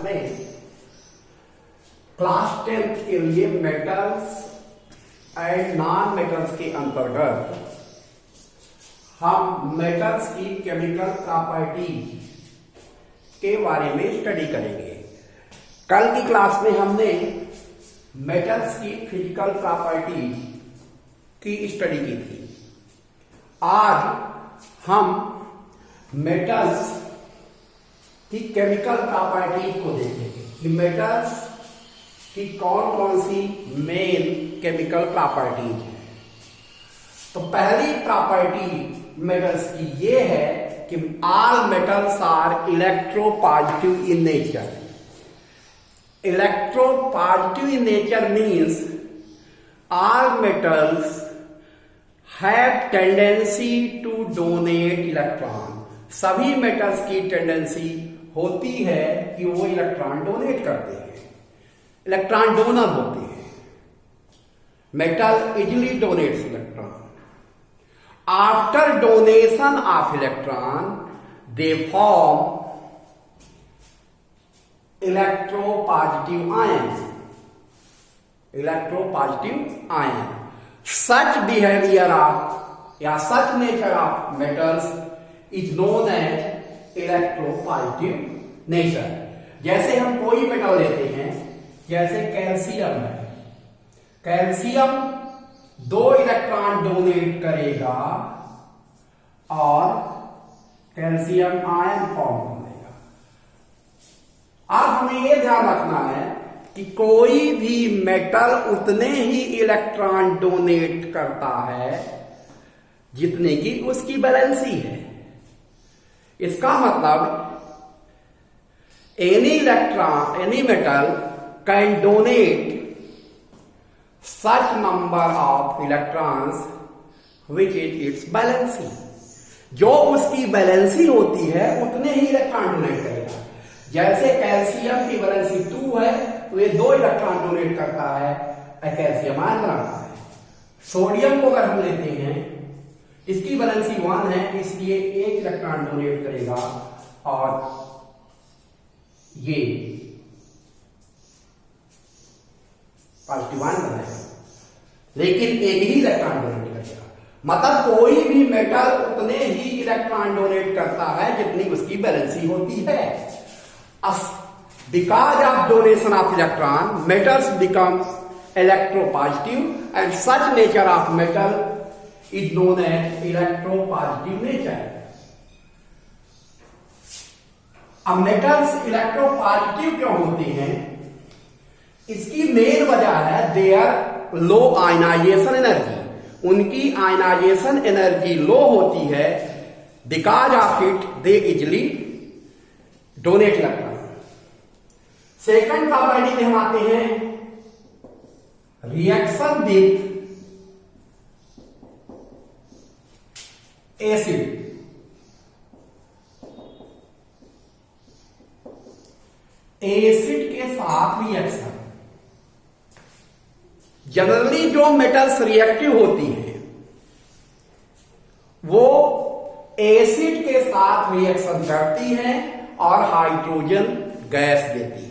में class 10th के लिए मेटल्स एंड नॉन मेटल्स के अंतर्गत हम मेटल्स की केमिकल प्रॉपर्टी के बारे में स्टडी करेंगे। कल की क्लास में हमने मेटल्स की फिजिकल प्रॉपर्टी की स्टडी की थी। आज हम मेटल्स की केमिकल प्रॉपर्टी को देखेंगे कि मेटल्स की कौन कौन सी मेन केमिकल प्रॉपर्टीज है। तो पहली प्रॉपर्टी मेटल्स की ये है कि all metals are electropositive in nature. Electropositive in nature means all metals have tendency to donate electron। सभी मेटल्स की टेंडेंसी होती है कि वो इलेक्ट्रॉन डोनेट करते हैं, इलेक्ट्रॉन डोनर होते हैं। Metal easily donates electron. After donation of electron they form electropositive ion. Electropositive ion. Such behaviour of या such nature of metals is known as electropositive nature. जैसे हम कोई मेटल लेते हैं, जैसे कैल्शियम है, कैल्शियम 2 इलेक्ट्रॉन डोनेट करेगा और कैल्शियम आयन फॉर्म करेगा। अब हमें यह ध्यान रखना है कि कोई भी मेटल उतने ही इलेक्ट्रॉन डोनेट करता है जितने की उसकी वैलेंसी है। इसका मतलब any metal can donate such number of electrons which is it's valency. जो उसकी वैलेंसी होती है उतने ही इलेक्ट्रॉन डोनेट करेगा। जैसे कैल्शियम की वैलेंसी 2 है तो ये 2 इलेक्ट्रॉन डोनेट करता है, कैल्शियम आयन बनाता है। सोडियम को अगर हम लेते हैं, इसकी वैलेंसी 1 है, इसलिए 1 इलेक्ट्रॉन डोनेट करेगा और ये पॉजिटिव आयन बनाएगा, लेकिन एक ही इलेक्ट्रॉन डोनेट करेगा। मतलब कोई भी मेटल उतने ही इलेक्ट्रॉन डोनेट करता है जितनी उसकी वैलेंसी होती है। Because of donation of electron, metals becomes electropositive and such nature of metal is known as electropositive nature। अब मेटल्स इलेक्ट्रोपॉजिटिव क्यों होते हैं? इसकी मेन वजह है देयर लो आयनाइजेशन एनर्जी। उनकी आयनाइजेशन एनर्जी लो होती है। Because of it they easily donate electron. Second property में हम आते हैं रिएक्शन विथ एसिड। एसिड के साथ रिएक्शन। जनरली जो मेटल्स रिएक्टिव होती हैं वो एसिड के साथ रिएक्शन करती हैं और हाइड्रोजन गैस देती है।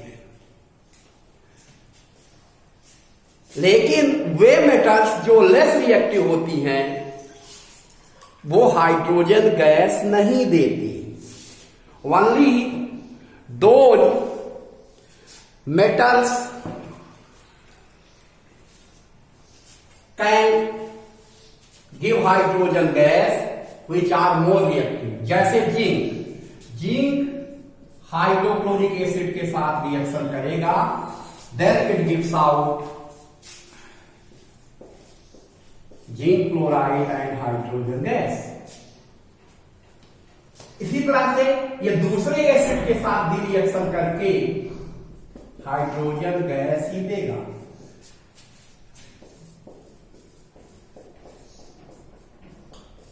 लेकिन वे मेटल्स जो लेस रिएक्टिव होती हैं वो हाइड्रोजन गैस नहीं देती। Only those metals can give hydrogen gas which are more reactive. जैसे जिंक हाइड्रोक्लोरिक एसिड के साथ रिएक्शन करेगा, then it gives out zinc chloride and hydrogen gas. इसी तरह से ये दूसरे एसिड के साथ भी रिएक्शन करके हाइड्रोजन गैस ही देगा।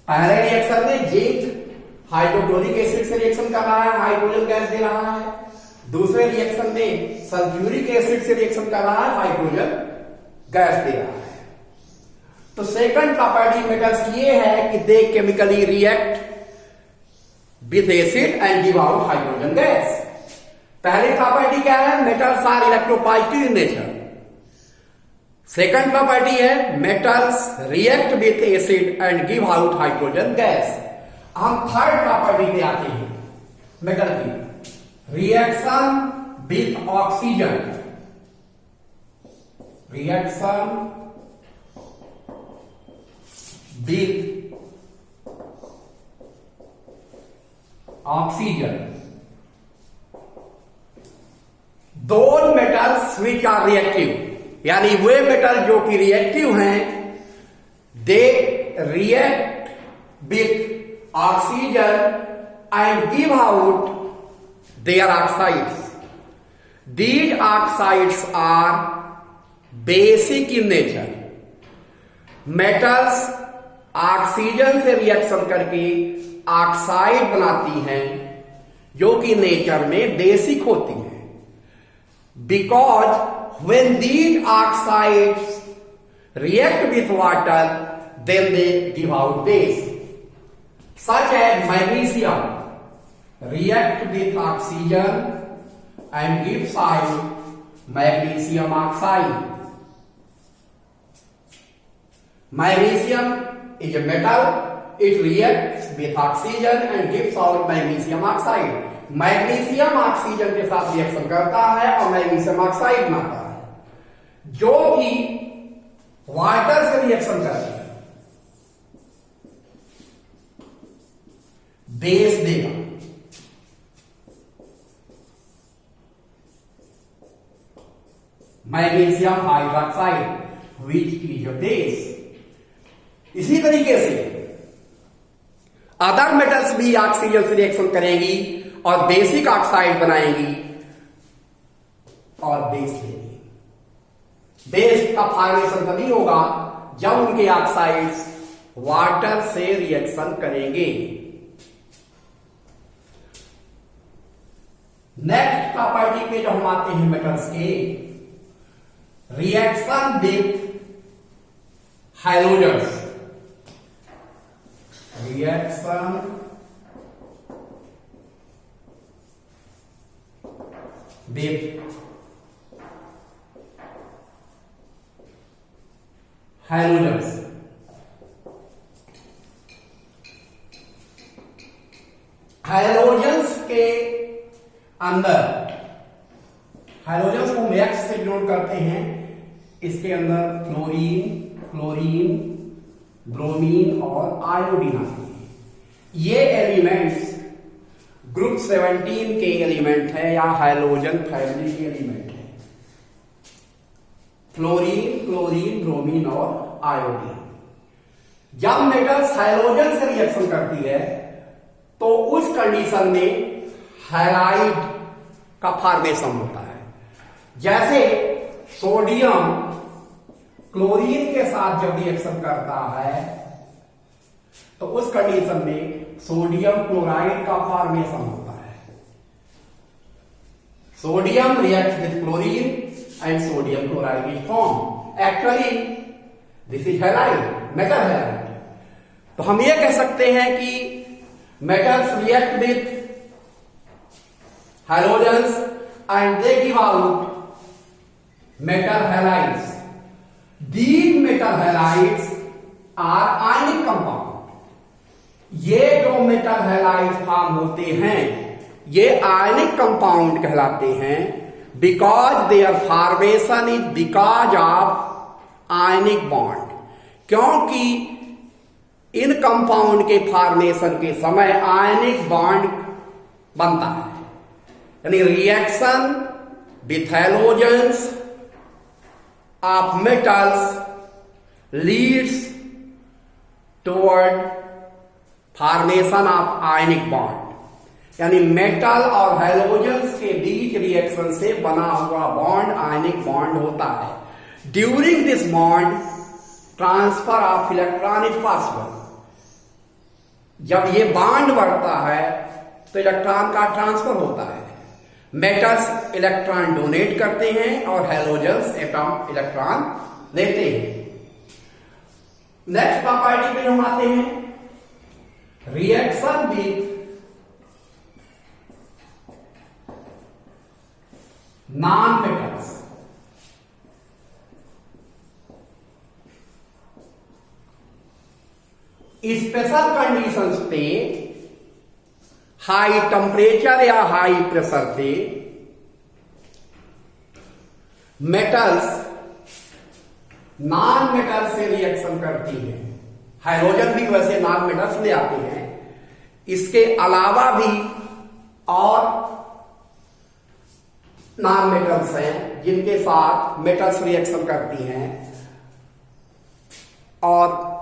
पहले रिएक्शन में जिंक हाइड्रोक्लोरिक एसिड से रिएक्शन कर रहा है, हाइड्रोजन गैस दे रहा है। दूसरे रिएक्शन में सल्फ्यूरिक एसिड से रिएक्शन कर रहा है, हाइड्रोजन गैस दे रहा है। तो सेकंड प्रॉपर्टी मेटल्स की ये है कि they chemically react with acid and give out hydrogen gas. पहली प्रॉपर्टी क्या है? Metals are electropositive in nature. Second property है metals react with acid and give out hydrogen gas. हम थर्ड प्रॉपर्टी पे आते हैं मेटल की, reaction with oxygen. Reaction with oxygen. Those metals which are reactive, यानी वे मेटल जो कि रिएक्टिव हैं, they react with oxygen and give out their oxides. These oxides are basic in nature. Metals oxygen से reaction करके oxide बनाती हैं जो कि नेचर में बेसिक होती हैं। Because when these oxides react with water, then they give out base. Such as magnesium react with oxygen and gives out magnesium oxide. Magnesium is a metal. It reacts with oxygen and gives out magnesium oxide. Magnesium oxygen के साथ reaction करता है और magnesium oxide बनाता है जो कि water से रिएक्शन करती है, बेस देगा। Magnesium hydroxide which is a base. इसी तरीके से अदर मेटल्स भी ऑक्सीजन से रिएक्शन करेंगी और बेसिक ऑक्साइड बनाएंगी और बेस लेंगी। बेस का फॉर्मेशन तभी होगा जब उनके ऑक्साइड्स वाटर से रिएक्शन करेंगे। नेक्स्ट प्रॉपर्टी पे जो हम आते हैं मेटल्स के, reaction with hydrogens. Reaction with halogens। Hydrogens के अंदर, हाइड्रोजन्स को हम एक्स से डिनोट करते हैं, इसके अंदर फ्लोरीन, क्लोरीन, ब्रोमीन और आयोडीन आते हैं। ये एलिमेंट्स ग्रुप 17 के एलिमेंट है या हाइड्रोजन फैमिली के एलिमेंट है। फ्लोरीन, क्लोरीन, ब्रोमीन और आयोडीन। जब मेटल्स हाइड्रोजन से रिएक्शन करती है तो उस कंडीशन में हैलाइड का फॉर्मेशन होता है। जैसे सोडियम क्लोरीन के साथ जब रिएक्शन करता है तो उस कंडीशन में सोडियम क्लोराइड का फॉर्मेशन होता है। Sodium reacts with chlorine and sodium chloride is form. Actually this is halide, metal halide. तो हम ये कह सकते हैं कि metals react with hydrogens and they give out metal halides. These metal halides are ionic compound. ये जो metal halide form होते हैं ये आयनिक कंपाउंड कहलाते हैं because there formation is because of ionic bond. क्योंकि इन कंपाउंड के फॉर्मेशन के समय आयनिक बॉन्ड बनता है, यानी reaction with halogens of metals leads toward formation of ionic bond. यानी मेटल और हैलोजेंस के बीच रिएक्शन से बना हुआ बॉन्ड आयनिक बॉन्ड होता है। During this bond transfer of electron is possible. जब ये बॉन्ड बढ़ता है तो इलेक्ट्रॉन का ट्रांसफर होता है। मेटल्स इलेक्ट्रॉन डोनेट करते हैं और हैलोजेंस एटॉम इलेक्ट्रॉन लेते हैं। नेक्स्ट प्रॉपर्टी पे हम आते हैं reaction with non metals special conditions पे हाई टेम्परेचर या हाई प्रेशर पे मेटल्स नॉन मेटल से रिएक्शन करती है। हाइड्रोजन भी वैसे नॉन मेटल्स ले आते हैं। इसके अलावा भी और नॉन मेटल्स हैं जिनके साथ मेटल्स रिएक्शन करती हैं और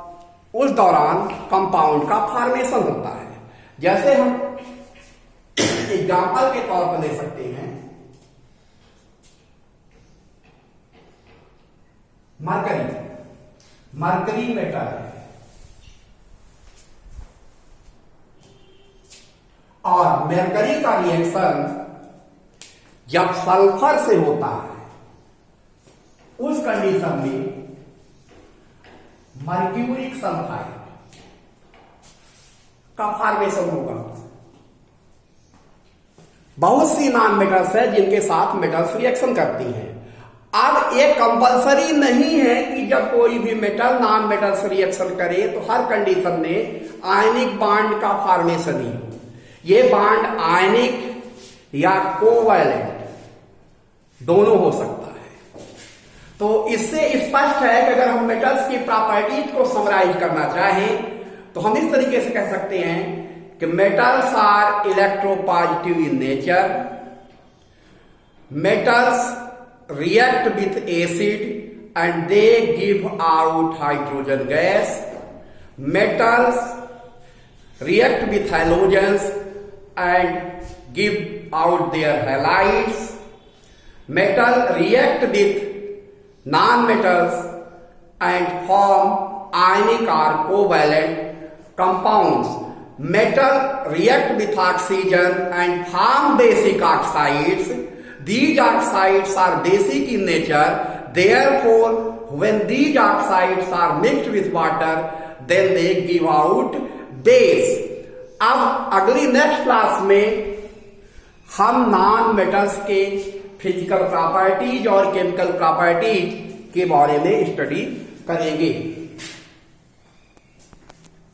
उस दौरान कंपाउंड का फॉर्मेशन होता है। जैसे हम एग्जांपल के तौर पर ले सकते हैं मरकरी मेटल है और मरकरी का रिएक्शन जब सल्फर से होता है उस कंडीशन में मर्क्यूरिक सल्फाइड का फॉर्मेशन होगा। बहुत सी नॉन मेटल्स है जिनके साथ मेटल्स रिएक्शन करती हैं। अब ये कंपलसरी नहीं है कि जब कोई भी मेटल नॉन मेटल्स रिएक्शन करे तो हर कंडीशन में आयनिक बॉन्ड का फॉर्मेशन ही हो। ये बॉन्ड आयनिक या कोवैलेंट दोनों हो सकता है। तो इससे स्पष्ट है कि अगर हम मेटल्स की प्रॉपर्टीज को समराइज करना चाहें तो हम इस तरीके से कह सकते हैं कि metals are electropositive in nature, metals react with acid and they give out hydrogen gas. Metals react with halogens and give out their halides. Metal react with non-metals and form ionic or covalent compounds. Metal react with oxygen and form basic oxides. These oxides are basic in nature, therefore when these oxides are mixed with water then they give out base. अब अगली next class में हम non metals के physical properties और chemical properties के बारे में study करेंगे।